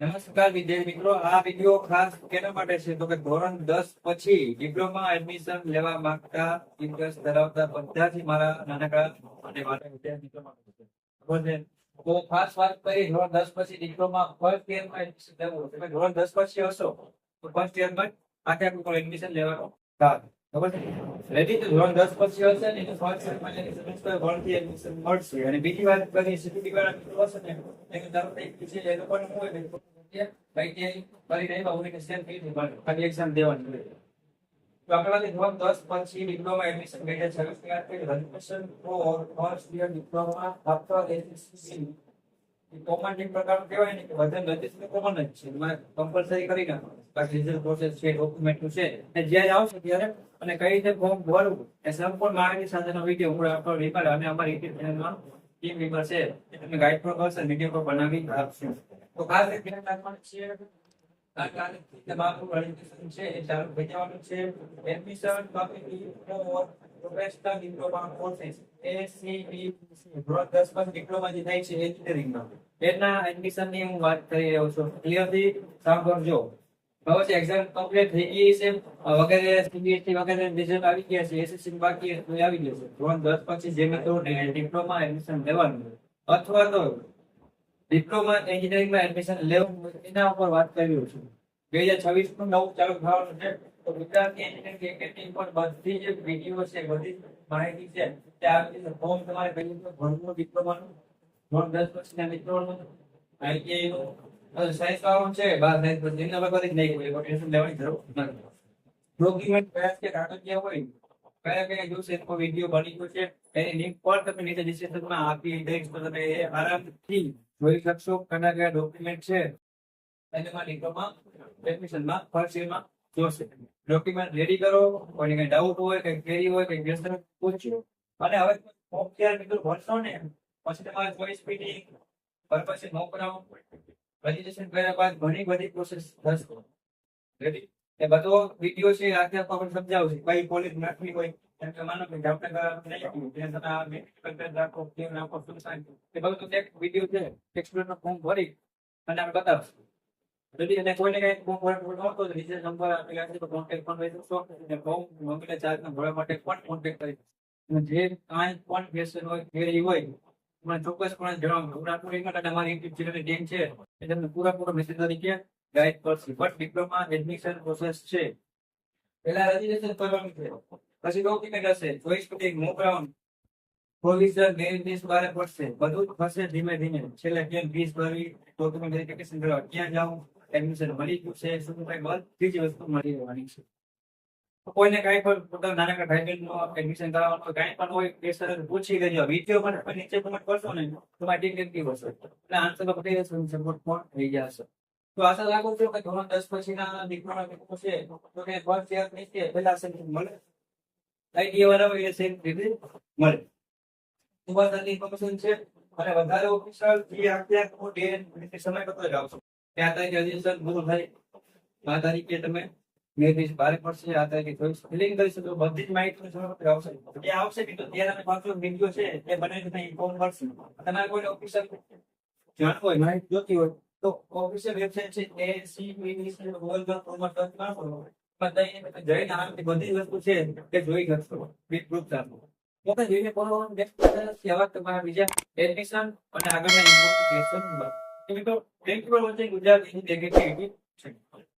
નમસ્કાર વિદ્યાર્થી મિત્રો, આ વિડીયો ખાસ કેના માટે છે તો કે ધોરણ 10 પછી ડિપ્લોમા એડમિશન લેવા માંગતા ઇન્ટરેસ્ટ ધરાવતા બધાથી મારા નાનકડા અને મારા વિદ્યાર્થી મિત્રો માટે છે. બરોબર છે? તો ખાસ વાત કરી ધોરણ 10 પછી ડિપ્લોમા ફર્સ્ટ યરમાં એડમિશન લેવું. તમે ધોરણ 10 પછી હશો તો ફર્સ્ટ યરમાં આખે આખું એડમિશન લેવાનું થાય. બરોબર છે? રેડી? તો ધોરણ 10 પછી હશે ને તો ફર્સ્ટ યરમાં સેમેસ્ટર 1 થી એડમિશન મળશે. અને બીજી વાત કરી સીપીટી વાળા મિત્રો હશે ને એને તરત એક છે એ લોકોને હોય ને એક્ઝામ દેવાની હોય. તો આપણાથી ધોરણ 10 પછી diploma admission 2026 registration for first year diploma after SSC common પ્રકાર કહેવાય ને કે બધા રજીસ્ટર કોમન જ છે. એમાં કમ્પલસરી કરી નાખો. બાકી રિઝલ્ટ પ્રોસેસ છે, ડોક્યુમેન્ટ છે એ જ્યારે આવશે ત્યારે અને કઈ રીતે ફોર્મ ભરવું એ સંપૂર્ણ માહિતી સાથેનો વિડીયો હું આપણો વિભાગ અને અમારી યુટ્યુબ ચેનલમાં ટીમ મેમ્બર છે એ તમને ગાઈડ પર કરશે, વિડીયો પર બનાવી આપશે. તો ખાસ ધ્યાન રાખવાનું છે તમારું રજીસ્ટ્રેશન છે એ ચાલુ થઈ જવાનું છે. Admission professional diploma courses ACB ધોરણ 10 પછી ડિપ્લોમા જે થાય છે એન્જિનિયરિંગમાં એના એડમિશન ની હું વાત કરી રહ્યો છું. ક્લિયરલી સાંભળજો. હવે છે એક્ઝામ કમ્પ્લીટ થઈ ગઈ છે વગેરે સીબીએસઈ વગેરે રિઝલ્ટ આવી ગયા છે, એસએસસી બાકી આવી ગયું છે. ધોરણ 10 પછી જે મિત્રો ડિપ્લોમા એડમિશન લેવાનું અથવા તો ડિપ્લોમા એન્જિનિયરિંગમાં એડમિશન લેવું એના ઉપર વાત કરી છું. 2026 નું નવું ચાલુ થવાનું છે. તો ગુજરાતી એન્જિનિયરિંગ એકેડમી પર બધી જે વિડીયો છે, બધી માહિતી છે તે આપી છે. ફોર્મ તમારે પહેલું ભરવું ડિપ્લોમાનું ધોરણ 10 પછીના મિત્રોનું આઈટીઆઈ નું સાયન્સ વાળું છે 12 સાયન્સ પછી એના પર બધી નહીં કોઈ ટેન્શન લેવાની જરૂર નથી. ડોક્યુમેન્ટ કયા કે કાગળિયા હોય કયા કયા જોશે એનો વિડીયો બની ગયો છે એની લિંક પર તમે નીચે ડિસ્ક્રિપ્શનમાં આપી દઈશ તો તમે એ આરામથી જોઈ શકશો કયા કયા ડોક્યુમેન્ટ છે એમાં ડિપ્લોમા એડમિશનમાં ફર્સ્ટ યરમાં જોશે. ડોક્યુમેન્ટ રેડી કરો. કોઈને કઈ ડાઉટ હોય, કઈ ક્વેરી હોય, કઈ ક્વેશ્ચન પૂછ્યું અને હવે ફોર્મ તૈયાર મિત્રો ભરશો ને પછી તમારે ચોઈસ ફિટિંગ પછી નોકરાઓ રજીસ્ટ્રેશન કર્યા બાદ ઘણી બધી પ્રોસેસ થશે. રેડી? એ બધો વિડીયો છે આખે આખો આપણે સમજાવશે. કઈ કોલેજ નાખવી હોય એમ કે માનો કે જામનગર નહીં આપ્યું ત્યાં તમે આ મેડિકલ રાખો કેમ નાખો શું સાયન્સ એ બધું એક વિડીયો છે એક્સપ્લેનર ફોર્મ ભરી અને આપણે બતાવશું. રેડી? અને કોઈને કઈ ફોર્મ ભરવાનું નહોતો તો નીચે નંબર આપેલા છે તો કોન્ટેક્ટ પણ કરી શકશો અને ફોર્મ મોકલે ચાર્જના ભરવા માટે પણ કોન્ટેક્ટ કરી અને જે કાંઈ પણ ક્વેશ્ચન હોય ક્વેરી હોય મને ચોક્કસપણે જણાવજો. પૂરેપૂરી અમારી યુટ્યુબ ચેનલની ટીમ છે એ તમને પૂરેપૂરો મેસેજ તરીકે ગાઈડ કરશે. બટ ડિપ્લોમા એડમિશન પ્રોસેસ છે પહેલા રજીસ્ટ્રેશન કરવાનું છે, પછી ડોક્યુમેન્ટ હશે, choice fitting, mock round, provision, merit list બહાર પડશે. બધું જ થશે ધીમે ધીમે. છેલ્લે કેમ ફીસ ભરવી, ડોક્યુમેન્ટ વેરિફિકેશન કરવા ક્યાં જાવું, એડમિશન મળી ગયું છે શું કઈ બધી જ વસ્તુ મળી રહેવાની છે. કોઈને કઈ પણ પોતાના નાનકડા ભાઈબંધનો એડમિશન કરાવવાનું હોય કઈ પણ હોય એ સરસ પૂછી લેજો. વિડીયો પણ નીચે કમેન્ટ કરશો ને તમારી ડિટેક્ટિવ હશે એટલે આન્સર બધી સપોર્ટ પણ થઈ જશે. તો આશા રાખું છું કે ધોરણ 10 પછીના ડિપ્લોમા લોકો છે તો કે ફર્સ્ટ યર નીચે પહેલા સેન્ટર મળે આઈટી વાળા હોય એ સેન્ટર મળે. ખૂબ જ ઇન્ફોર્મેશન છે અને વધારે ઓફિશિયલ જે આખી ડે સમય પત્ર જ આવશો ત્યાં તારીખે રજીસ્ટ્રેશન પૂરું થાય આ તારીખે તમે મેરિટ બહાર પડશે. આ તારીખે ચોઈસ ફિલિંગ કરી શકો. બધી જ માહિતી સમયપત્ર આવશે ત્યાં આવશે કે તો ત્યારે અમે પાછો વિડીયો છે એ બનાવીને ઇન્ફોર્મ કરશું. તમારે કોઈ ઓફિશિયલ જાણવું હોય માહિતી જોતી હોય તો ઓફિશિયલ વેબસાઇટ છે જઈને આરામથી બધી વસ્તુ છે એ જોઈ શકશો વિથ પ્રૂફ સાથે. બીજા એડમિશન અને આગળના information thank you for watching Gujarat academy.